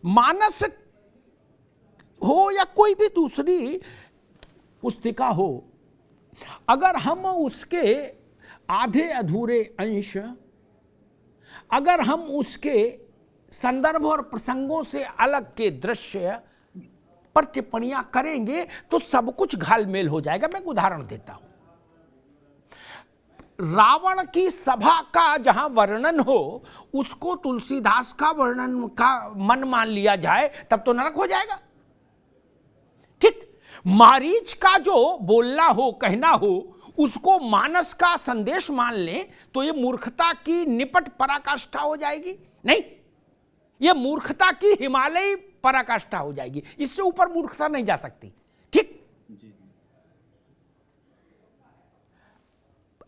मानस हो या कोई भी दूसरी पुस्तिका हो, अगर हम उसके आधे अधूरे अंश, अगर हम उसके संदर्भ और प्रसंगों से अलग के दृश्य पर टिप्पणियां करेंगे तो सब कुछ घालमेल हो जाएगा। मैं एक उदाहरण देता हूं। रावण की सभा का जहां वर्णन हो, उसको तुलसीदास का वर्णन का मन मान लिया जाए तब तो नरक हो जाएगा। ठीक, मारीच का जो बोलना हो, कहना हो, उसको मानस का संदेश मान लें तो यह मूर्खता की निपट पराकाष्ठा हो जाएगी। नहीं, यह मूर्खता की हिमालयी पराकाष्ठा हो जाएगी। इससे ऊपर मूर्खता नहीं जा सकती। ठीक,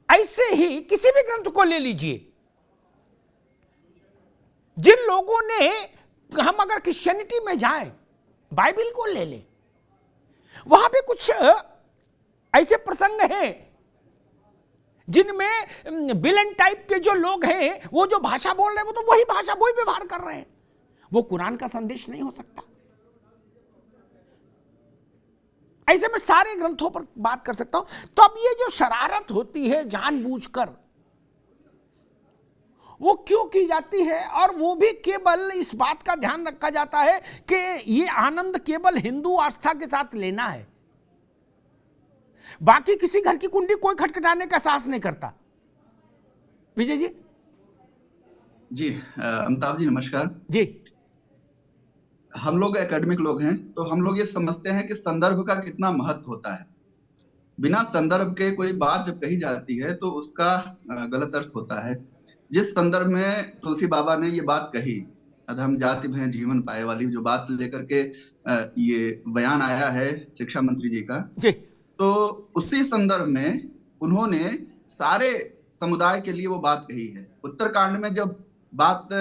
ऐसे ही किसी भी ग्रंथ को ले लीजिए। जिन लोगों ने, हम अगर क्रिश्चियनिटी में जाएं, बाइबल को ले लें, वहां पे कुछ ऐसे प्रसंग हैं जिनमें विलन टाइप के जो लोग हैं, वो जो भाषा बोल रहे हैं, वो तो वही भाषा, वही व्यवहार कर रहे हैं। वो कुरान का संदेश नहीं हो सकता। ऐसे में सारे ग्रंथों पर बात कर सकता हूं। तो अब ये जो शरारत होती है जानबूझकर, वो क्यों की जाती है? और वो भी केवल इस बात का ध्यान रखा जाता है कि ये आनंद केवल हिंदू आस्था के साथ लेना है, बाकी किसी घर की कुंडी कोई खटखटाने का साहस नहीं करता। विजय जी। जी अमिताभ जी नमस्कार जी। हम लोग एकेडमिक लोग हैं, तो हम लोग ये समझते हैं कि संदर्भ का कितना महत्व होता है। बिना संदर्भ के कोई बात जब कही जाती है तो उसका गलत अर्थ होता है। जिस संदर्भ में तुलसी बाबा ने ये बात कही, अधम जाति में जीवन पाए वाली जो बात लेकर के ये बयान आया है शिक्षा मंत्री जी का जी, तो उसी संदर्भ में उन्होंने सारे समुदाय के लिए वो बात कही है। उत्तरकांड में जब बात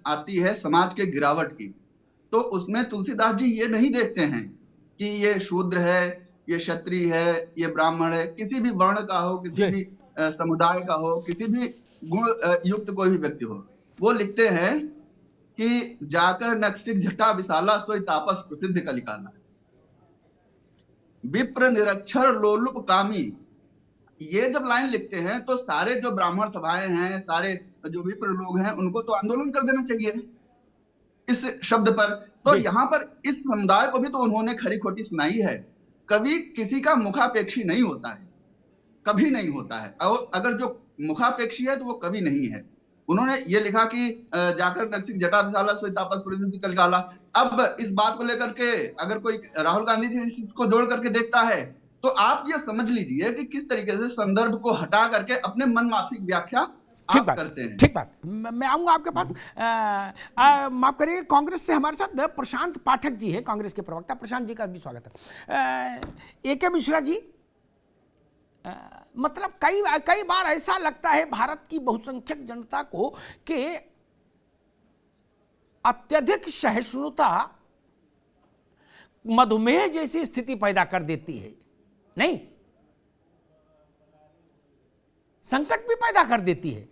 आती है समाज के गिरावट की, तो उसमें तुलसीदास जी ये नहीं देखते हैं कि ये शूद्र है, ये क्षत्रिय है, ये ब्राह्मण है, किसी भी वर्ण का हो, किसी भी समुदाय का हो, किसी भी गुण युक्त कोई भी व्यक्ति हो। वो लिखते हैं कि जाकर नक्सिक झटा विशाला सोई तापस प्रसिद्ध का निकाला, विप्र निरक्षर लोलुप कामी। ये जब लाइन लिखते हैं तो सारे जो ब्राह्मण सभाएं हैं, सारे जो विप्र लोग हैं, उनको तो आंदोलन कर देना चाहिए इस शब्द पर। तो यहाँ पर इस समुदाय को भी तो उन्होंने खरी खोटी सुनाई है। कभी किसी का मुखापेक्षी नहीं होता है, कभी नहीं होता है, और अगर जो मुखापेक्षी है तो वो कभी नहीं है। उन्होंने ये लिखा कि जाकर नक्सिक जटा विशाला सोई तापस प्रसिद्ध का निकाला। अब इस बात को लेकर के अगर कोई राहुल गांधी जी इसको जोड़ करके देखता है तो आप ये समझ लीजिए कि किस तरीके से संदर्भ को हटा करके अपने मन माफिक व्याख्या आप करते हैं। ठीक बात। मैं आऊंगा आपके पास। माफ करिए, कांग्रेस से हमारे साथ प्रशांत पाठक जी है, कांग्रेस के प्रवक्ता। प्रशांत जी का भी स्वागत है। ए.के. मिश्रा जी, मतलब कई बार ऐसा लगता है भारत की बहुसंख्यक जनता को कि अत्यधिक सहिष्णुता मधुमेह जैसी स्थिति पैदा कर देती है। नहीं, संकट भी पैदा कर देती है।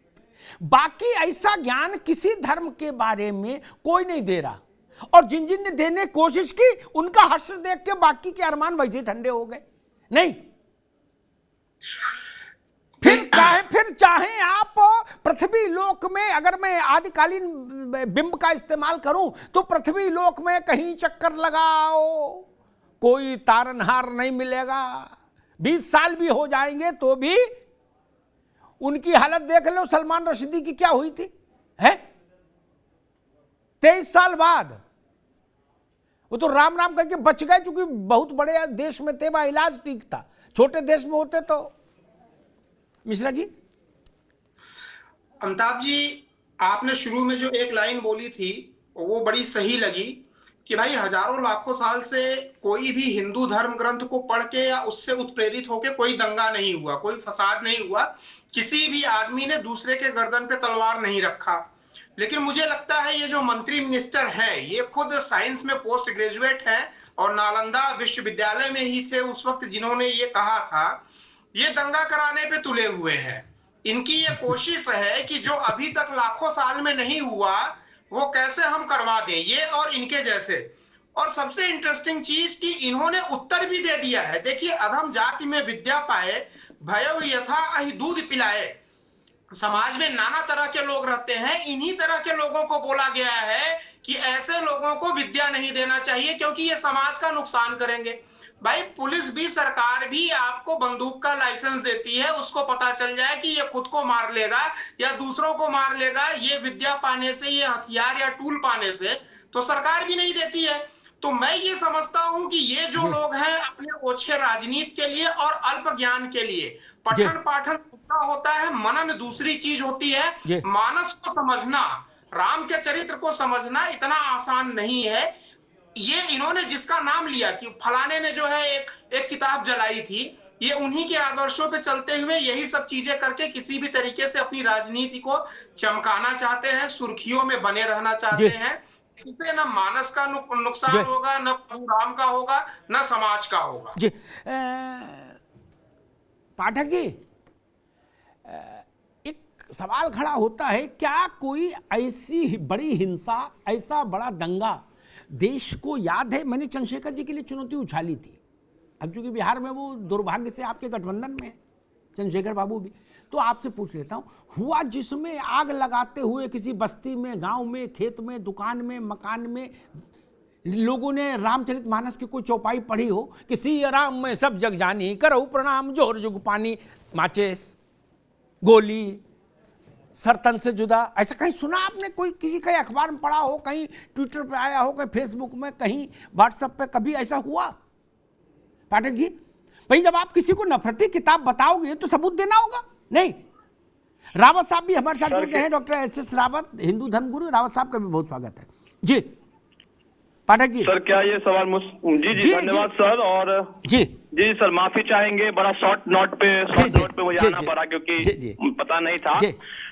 बाकी ऐसा ज्ञान किसी धर्म के बारे में कोई नहीं दे रहा, और जिन जिन ने देने की कोशिश की उनका हश्र देख के बाकी के अरमान वैसे ठंडे हो गए। नहीं, फिर चाहे आप पृथ्वी लोक में, अगर मैं आदिकालीन बिंब का इस्तेमाल करूं तो पृथ्वी लोक में कहीं चक्कर लगाओ, कोई तारनहार नहीं मिलेगा। 20 साल भी हो जाएंगे तो भी उनकी हालत देख लो, सलमान रशीदी की क्या हुई थी, है 23 साल बाद वो तो राम राम करके बच गए, क्योंकि बहुत बड़े देश में थे, वह इलाज ठीक था। छोटे देश में होते तो। मिश्रा जी। अमिताभ जी, आपने शुरू में जो एक लाइन बोली थी वो बड़ी सही लगी कि भाई हजारों लाखों साल से कोई भी हिंदू धर्म ग्रंथ को पढ़ के या उससे उत्प्रेरित होके कोई दंगा नहीं हुआ, कोई फसाद नहीं हुआ, किसी भी आदमी ने दूसरे के गर्दन पे तलवार नहीं रखा। लेकिन मुझे लगता है ये जो मंत्री मिनिस्टर हैं, ये खुद साइंस में पोस्ट ग्रेजुएट हैं और नालंदा विश्वविद्यालय में ही थे उस वक्त जिन्होंने ये कहा था। ये दंगा कराने पे तुले हुए हैं। इनकी ये कोशिश है कि जो अभी तक लाखों साल में नहीं हुआ वो कैसे हम करवा दें, ये और इनके जैसे। और सबसे इंटरेस्टिंग चीज कि इन्होंने उत्तर भी दे दिया है। देखिए, अधम जाति में विद्या पाए, भयउ यथा अहि दूध पिलाए। समाज में नाना तरह के लोग रहते हैं, इन्हीं तरह के लोगों को बोला गया है कि ऐसे लोगों को विद्या नहीं देना चाहिए क्योंकि ये समाज का नुकसान करेंगे। भाई, पुलिस भी, सरकार भी आपको बंदूक का लाइसेंस देती है, उसको पता चल जाए कि ये खुद को मार लेगा या दूसरों को मार लेगा, ये विद्या पाने से, ये हथियार या टूल पाने से, तो सरकार भी नहीं देती है। तो मैं ये समझता हूं कि ये जो लोग हैं अपने ओछे राजनीति के लिए और अल्प ज्ञान के लिए, पठन पाठन होता है, मनन दूसरी चीज होती है। मानस को समझना, राम के चरित्र को समझना इतना आसान नहीं है। ये इन्होंने जिसका नाम लिया कि फलाने ने जो है एक किताब जलाई थी, ये उन्हीं के आदर्शों पे चलते हुए यही सब चीजें करके किसी भी तरीके से अपनी राजनीति को चमकाना चाहते हैं, सुर्खियों में बने रहना चाहते हैं। इससे न मानस का नुकसान होगा, न प्रभु राम का होगा, न समाज का होगा। जी पाठक जी, एक सवाल खड़ा होता है, क्या कोई ऐसी बड़ी हिंसा, ऐसा बड़ा दंगा देश को याद है? मैंने चंद्रशेखर जी के लिए चुनौती उछाली थी। अब चूंकि बिहार में वो दुर्भाग्य से आपके गठबंधन में है, चंद्रशेखर बाबू भी, तो आपसे पूछ लेता हूं, हुआ जिसमें आग लगाते हुए किसी बस्ती में, गांव में, खेत में, दुकान में, मकान में लोगों ने रामचरितमानस की कोई चौपाई पढ़ी हो कि सिया राम में सब जग जानी, करो प्रणाम जोर जुग पानी, माचिस, गोली, सरतन से जुदा, ऐसा कहीं सुना आपने? कोई किसी का अखबार में पढ़ा हो, कहीं ट्विटर पे आया हो, कहीं फेसबुक में, कहीं व्हाट्सएप पे, कभी ऐसा हुआ? पाठक जी, भाई जब आप किसी को नफरती किताब बताओगे तो सबूत देना होगा। नहीं, रावत साहब भी हमारे साथ जुड़ गए हैं, डॉक्टर एस रावत, हिंदू धर्मगुरु। रावत साहब का भी बहुत स्वागत है जी। पाठक जी सर, क्या ये सवाल जी धन्यवाद सर। और जी सर, माफी चाहेंगे, बड़ा शॉर्ट नोट पे मुझे आना पड़ा क्योंकि पता नहीं था।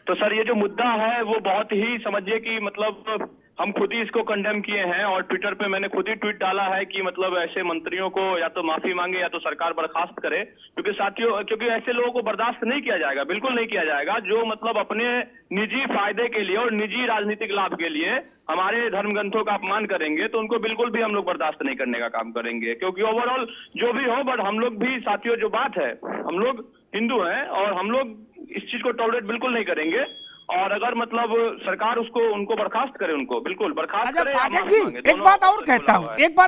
तो सर, ये जो मुद्दा है वो बहुत ही, समझिए कि मतलब हम खुद ही इसको कंडेम किए हैं और ट्विटर पे मैंने खुद ही ट्वीट डाला है कि मतलब ऐसे मंत्रियों को या तो माफी मांगे या तो सरकार बर्खास्त करे, क्योंकि साथियों, क्योंकि ऐसे लोगों को बर्दाश्त नहीं किया जाएगा, बिल्कुल नहीं किया जाएगा, जो मतलब अपने निजी फायदे के लिए और निजी राजनीतिक लाभ के लिए हमारे धर्म ग्रंथों का अपमान करेंगे, तो उनको बिल्कुल भी हम लोग बर्दाश्त नहीं करने का काम करेंगे। क्योंकि ओवरऑल जो भी हो, बट हम लोग भी साथियों, जो बात है, हम लोग हिंदू हैं और हम लोग इस चीज को टॉलरेट बिल्कुल नहीं करेंगे। और अगर मतलब सरकार उनको बर्खास्त करे, उनको बिल्कुल बर्खास्त करे। पाठक जी, एक बात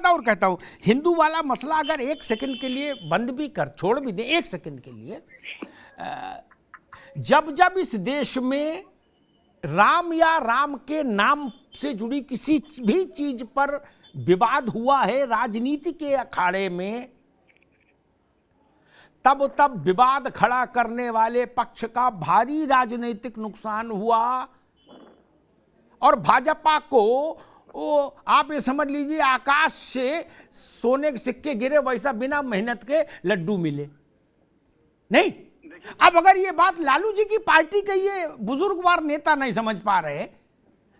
और कहता हूं, हिंदू वाला मसला अगर एक सेकंड के लिए बंद भी कर, छोड़ भी दे एक सेकंड के लिए, जब इस देश में राम या राम के नाम से जुड़ी किसी भी चीज पर विवाद हुआ है राजनीति के अखाड़े में, तब विवाद खड़ा करने वाले पक्ष का भारी राजनीतिक नुकसान हुआ। और भाजपा को आप ये समझ लीजिए आकाश से सोने के सिक्के गिरे वैसा बिना मेहनत के लड्डू मिले। नहीं, अब अगर ये बात लालू जी की पार्टी के ये बुजुर्गवार नेता नहीं समझ पा रहे,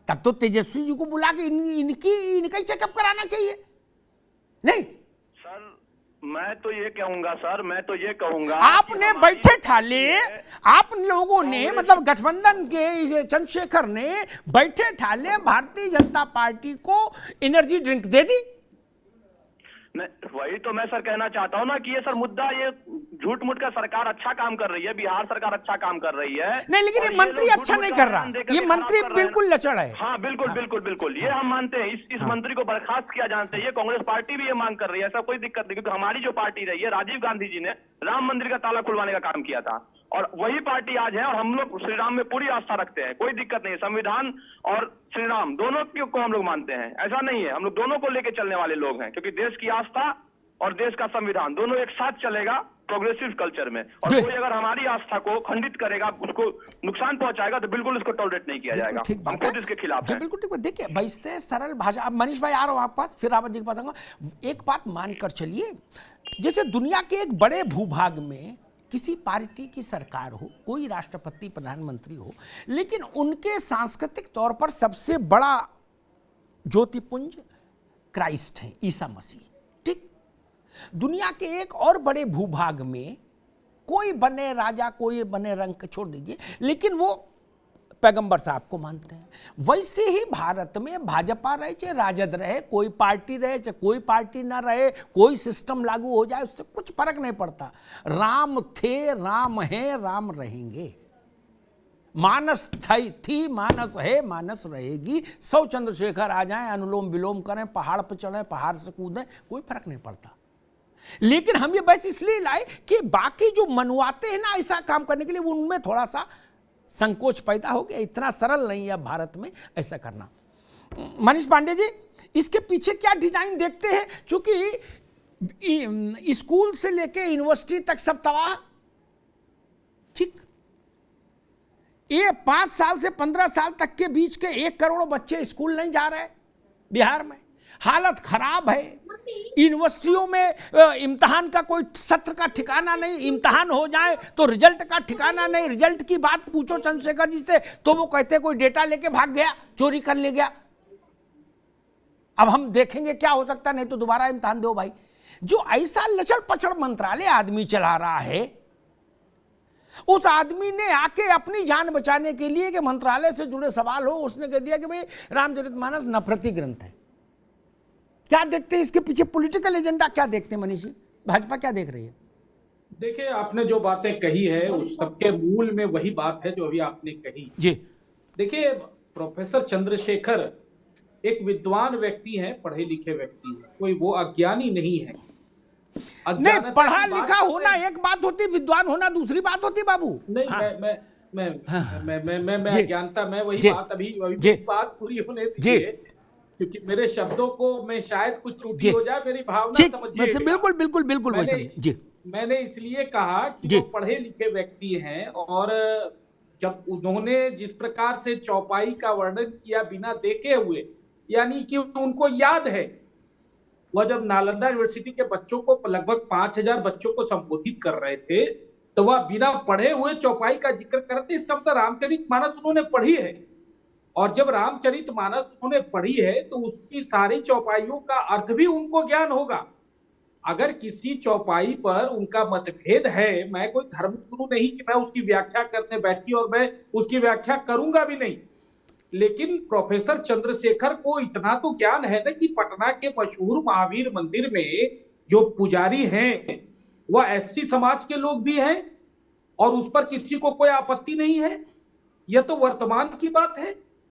तब तो तेजस्वी जी को बुला के इनका चेकअप कराना चाहिए। नहीं सर, मैं तो ये कहूंगा आपने बैठे ठाले, आप लोगों ने, मतलब गठबंधन के चंद्रशेखर ने बैठे ठाले भारतीय जनता पार्टी को एनर्जी ड्रिंक दे दी। वही तो मैं सर कहना चाहता हूँ ना कि ये सर मुद्दा, ये झूठ मूठ का सरकार अच्छा काम कर रही है, बिहार सरकार अच्छा काम कर रही है। नहीं, लेकिन ये मंत्री अच्छा नहीं कर रहा, ये मंत्री बिल्कुल लचड़ है। हाँ, बिल्कुल ये हम मानते हैं, इस मंत्री को बर्खास्त किया जाना चाहिए। कांग्रेस पार्टी भी ये मांग कर रही है, ऐसा कोई दिक्कत नहीं, क्योंकि हमारी जो पार्टी रही है, राजीव गांधी जी ने राम मंदिर का ताला खुलवाने का काम किया था और वही पार्टी आज है और हम लोग श्री राम में पूरी आस्था रखते हैं, कोई दिक्कत नहीं है। संविधान और श्री राम दोनों को हम लोग मानते हैं, ऐसा नहीं है, हम लोग दोनों को लेके चलने वाले लोग हैं, क्योंकि देश की आस्था और देश का संविधान दोनों एक साथ चलेगा प्रोग्रेसिव कल्चर में। और कोई अगर हमारी आस्था को खंडित करेगा, उसको नुकसान पहुंचाएगा, तो बिल्कुल इसको टॉलरेट नहीं किया जाएगा। हम खुद इसके खिलाफ हैं। बिल्कुल ठीक। देखिए, वैसे सरल भाषा, अब मनीष भाई आ रहा हूं आपके पास, फिर रावत जी के पास आऊंगा। एक बात मानकर चलिए, जैसे दुनिया के एक बड़े भूभाग में किसी पार्टी की सरकार हो, कोई राष्ट्रपति प्रधानमंत्री हो, लेकिन उनके सांस्कृतिक तौर पर सबसे बड़ा ज्योतिपुंज क्राइस्ट है, ईसा मसीह। ठीक, दुनिया के एक और बड़े भूभाग में कोई बने राजा, कोई बने रंग, छोड़ दीजिए, लेकिन वो पैगंबर साहब को मानते हैं। वैसे ही भारत में भाजपा रहे चाहे राजद रहे, कोई पार्टी रहे चाहे कोई पार्टी ना रहे, कोई सिस्टम लागू हो जाए, उससे कुछ फर्क नहीं पड़ता। राम थे, राम हैं, राम रहेंगे। मानस थी, मानस है, मानस रहेगी। 100 चंद्रशेखर आ जाएं, अनुलोम विलोम करें, पहाड़ पर चढ़ें, पहाड़ से कूदें, कोई फर्क नहीं पड़ता। लेकिन हम ये बस इसलिए लाए कि बाकी जो मनवाते हैं ना ऐसा काम करने के लिए, उनमें थोड़ा सा संकोच पैदा हो गया। इतना सरल नहीं है भारत में ऐसा करना। मनीष पांडे जी, इसके पीछे क्या डिजाइन देखते हैं? चूंकि स्कूल से लेके यूनिवर्सिटी तक सब तबाह, ठीक। ये 5 साल से 15 साल तक के बीच के 1 करोड़ बच्चे स्कूल नहीं जा रहे बिहार में। हालत खराब है। यूनिवर्सिटियों में इम्तिहान का कोई सत्र का ठिकाना नहीं, इम्तिहान हो जाए तो रिजल्ट का ठिकाना नहीं। रिजल्ट की बात पूछो चंद्रशेखर जी से तो वो कहते कोई डेटा लेके भाग गया, चोरी कर ले गया। अब हम देखेंगे क्या हो सकता, नहीं तो दोबारा इम्तिहान दो भाई। जो ऐसा लचड़ पचड़ मंत्रालय आदमी चला रहा है, उस आदमी ने आके अपनी जान बचाने के लिए कि मंत्रालय से जुड़े सवाल हो, उसने कह दिया कि भाई रामचरितमानस नफरती ग्रंथ है। क्या देखते हैं इसके पीछे? पॉलिटिकल एजेंडा क्या देखते हैं मनीष जी? भाजपा क्या देख रही है? देखिए, आपने जो बातें कही है उस सबके मूल में वही बात है जो अभी आपने कही जी। देखिए, प्रोफेसर चंद्रशेखर एक विद्वान व्यक्ति हैं, पढ़े लिखे व्यक्ति हैं, कोई वो अज्ञानी नहीं है। नहीं, पढ़ा लिखा होना एक बात होती, विद्वान होना दूसरी बात होती बाबू। नहीं, हाँ। मैं अज्ञानता, मैं वही बात अभी बात पूरी होने दीजिए, क्योंकि मेरे शब्दों को मैं शायद कुछ त्रुटि हो जाए, मेरी भावना समझिए। बिल्कुल बिल्कुल बिल्कुल जी। मैंने इसलिए कहा कि वो पढ़े लिखे व्यक्ति हैं, और जब उन्होंने जिस प्रकार से चौपाई का वर्णन किया बिना देखे हुए, यानी कि उनको याद है, वह जब नालंदा यूनिवर्सिटी के बच्चों को, लगभग 5000 बच्चों को संबोधित कर रहे थे, तो वह बिना पढ़े हुए चौपाई का जिक्र करते। इसका मतलब रामचरितमानस उन्होंने पढ़ी है, और जब रामचरितमानस उन्होंने पढ़ी है तो उसकी सारी चौपाइयों का अर्थ भी उनको ज्ञान होगा। अगर किसी चौपाई पर उनका मतभेद है, मैं कोई धर्मगुरु नहीं कि मैं उसकी व्याख्या करने बैठी, और मैं उसकी व्याख्या करूंगा भी नहीं। लेकिन प्रोफेसर चंद्रशेखर को इतना तो ज्ञान है ना कि पटना के मशहूर महावीर मंदिर में जो पुजारी हैं वह एससी समाज के लोग भी हैं, और उस पर किसी को कोई आपत्ति नहीं है। यह तो वर्तमान की बात है।